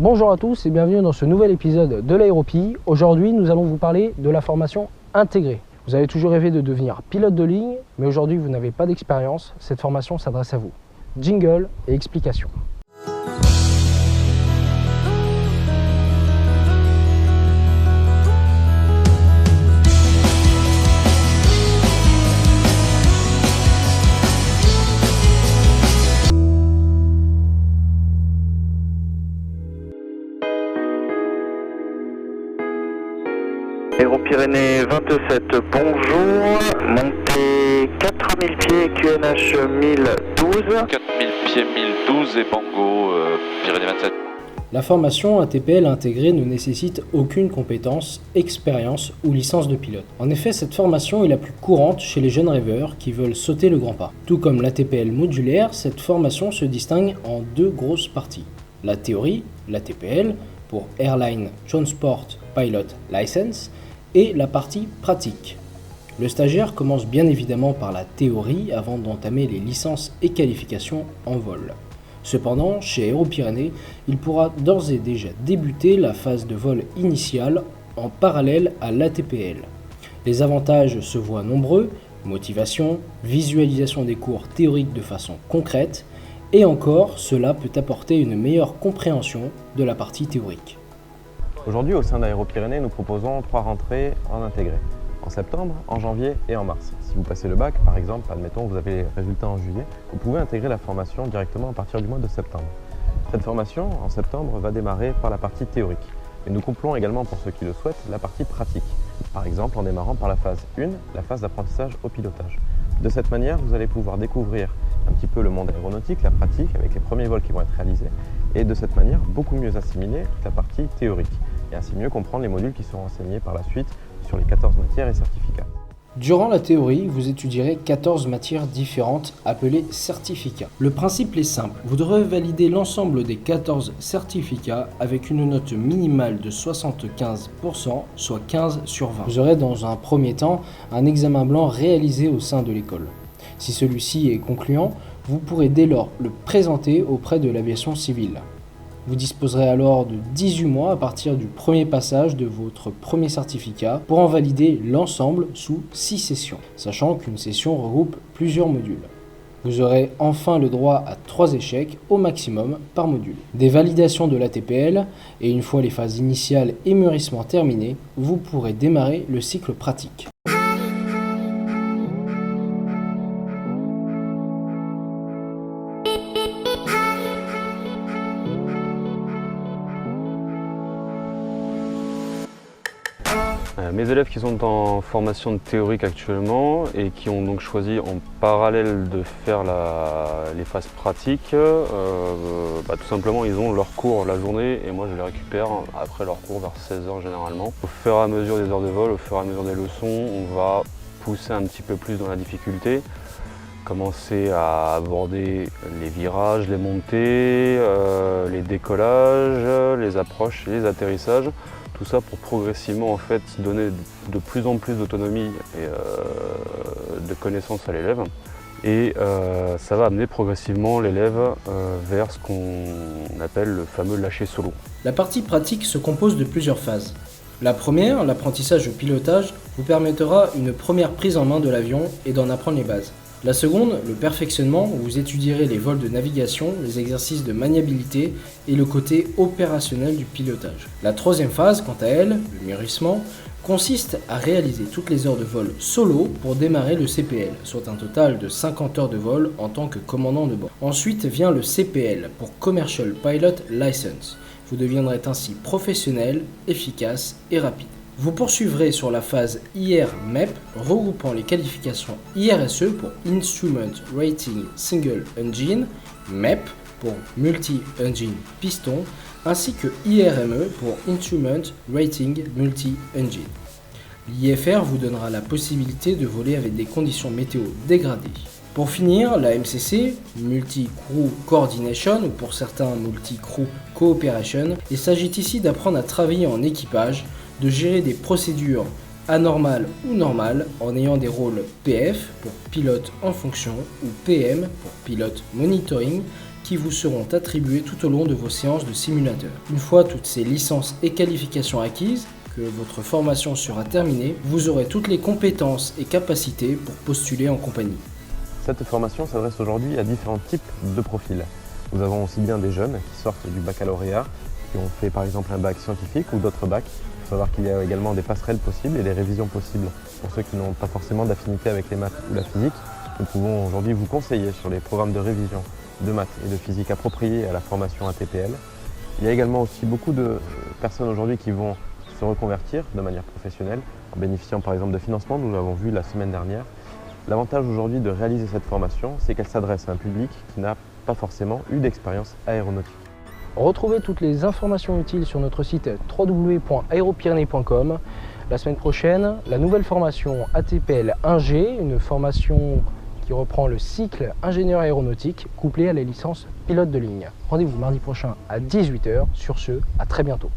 Bonjour à tous et bienvenue dans ce nouvel épisode de l'Aéropie. Aujourd'hui, nous allons vous parler de la formation intégrée. Vous avez toujours rêvé de devenir pilote de ligne, mais aujourd'hui vous n'avez pas d'expérience. Cette formation s'adresse à vous. Jingle et explication. Aéropyrénées 27, bonjour, montée 4000 pieds, QNH 1012. 4000 pieds 1012 et Bango, Pyrénées 27. La formation ATPL intégrée ne nécessite aucune compétence, expérience ou licence de pilote. En effet, cette formation est la plus courante chez les jeunes rêveurs qui veulent sauter le grand pas. Tout comme l'ATPL modulaire, cette formation se distingue en deux grosses parties. La théorie, l'ATPL, pour Airline Transport Pilot License, et la partie pratique. Le stagiaire commence bien évidemment par la théorie avant d'entamer les licences et qualifications en vol. Cependant, chez Aéropyrénées, il pourra d'ores et déjà débuter la phase de vol initiale en parallèle à l'ATPL. Les avantages se voient nombreux, motivation, visualisation des cours théoriques de façon concrète, et encore, cela peut apporter une meilleure compréhension de la partie théorique. Aujourd'hui, au sein d'Aéropyrénées, nous proposons 3 rentrées en intégré, en septembre, en janvier et en mars. Si vous passez le bac, par exemple, admettons que vous avez les résultats en juillet, vous pouvez intégrer la formation directement à partir du mois de septembre. Cette formation, en septembre, va démarrer par la partie théorique. Mais nous complétons également, pour ceux qui le souhaitent, la partie pratique. Par exemple, en démarrant par la phase 1, la phase d'apprentissage au pilotage. De cette manière, vous allez pouvoir découvrir un petit peu le monde aéronautique, la pratique, avec les premiers vols qui vont être réalisés, et de cette manière, beaucoup mieux assimiler toute la partie théorique, et ainsi mieux comprendre les modules qui seront enseignés par la suite sur les 14 matières et certificats. Durant la théorie, vous étudierez 14 matières différentes appelées certificats. Le principe est simple, vous devrez valider l'ensemble des 14 certificats avec une note minimale de 75%, soit 15 sur 20. Vous aurez dans un premier temps un examen blanc réalisé au sein de l'école. Si celui-ci est concluant, vous pourrez dès lors le présenter auprès de l'aviation civile. Vous disposerez alors de 18 mois à partir du premier passage de votre premier certificat pour en valider l'ensemble sous 6 sessions, sachant qu'une session regroupe plusieurs modules. Vous aurez enfin le droit à 3 échecs au maximum par module. Des validations de l'ATPL et une fois les phases initiales et mûrissement terminées, vous pourrez démarrer le cycle pratique. Mes élèves qui sont en formation théorique actuellement et qui ont donc choisi en parallèle de faire les phases pratiques, tout simplement ils ont leurs cours la journée et moi je les récupère après leurs cours vers 16h généralement. Au fur et à mesure des heures de vol, au fur et à mesure des leçons, on va pousser un petit peu plus dans la difficulté, commencer à aborder les virages, les montées, les décollages, les approches et les atterrissages. Tout ça pour progressivement en fait donner de plus en plus d'autonomie et de connaissances à l'élève. Et ça va amener progressivement l'élève vers ce qu'on appelle le fameux lâcher solo. La partie pratique se compose de plusieurs phases. La première, l'apprentissage au pilotage, vous permettra une première prise en main de l'avion et d'en apprendre les bases. La seconde, le perfectionnement, où vous étudierez les vols de navigation, les exercices de maniabilité et le côté opérationnel du pilotage. La troisième phase, quant à elle, le mûrissement, consiste à réaliser toutes les heures de vol solo pour démarrer le CPL, soit un total de 50 heures de vol en tant que commandant de bord. Ensuite vient le CPL pour Commercial Pilot License. Vous deviendrez ainsi professionnel, efficace et rapide. Vous poursuivrez sur la phase IR-MEP, regroupant les qualifications IRSE pour Instrument Rating Single Engine, MEP pour Multi-Engine Piston, ainsi que IRME pour Instrument Rating Multi-Engine. L'IFR vous donnera la possibilité de voler avec des conditions météo dégradées. Pour finir, la MCC, Multi-Crew Coordination ou pour certains Multi-Crew Cooperation, il s'agit ici d'apprendre à travailler en équipage, de gérer des procédures anormales ou normales en ayant des rôles PF pour pilote en fonction ou PM pour pilote monitoring qui vous seront attribuées tout au long de vos séances de simulateur. Une fois toutes ces licences et qualifications acquises, que votre formation sera terminée, vous aurez toutes les compétences et capacités pour postuler en compagnie. Cette formation s'adresse aujourd'hui à différents types de profils. Nous avons aussi bien des jeunes qui sortent du baccalauréat, qui ont fait par exemple un bac scientifique ou d'autres bacs. Il faut savoir qu'il y a également des passerelles possibles et des révisions possibles. Pour ceux qui n'ont pas forcément d'affinité avec les maths ou la physique, nous pouvons aujourd'hui vous conseiller sur les programmes de révision de maths et de physique appropriés à la formation ATPL. Il y a également aussi beaucoup de personnes aujourd'hui qui vont se reconvertir de manière professionnelle en bénéficiant par exemple de financement, nous l'avons vu la semaine dernière. L'avantage aujourd'hui de réaliser cette formation, c'est qu'elle s'adresse à un public qui n'a pas forcément eu d'expérience aéronautique. Retrouvez toutes les informations utiles sur notre site www.aeropyrénées.com. La semaine prochaine, la nouvelle formation ATPL 1G, une formation qui reprend le cycle ingénieur aéronautique couplé à la licence pilote de ligne. Rendez-vous mardi prochain à 18 h. Sur ce, à très bientôt.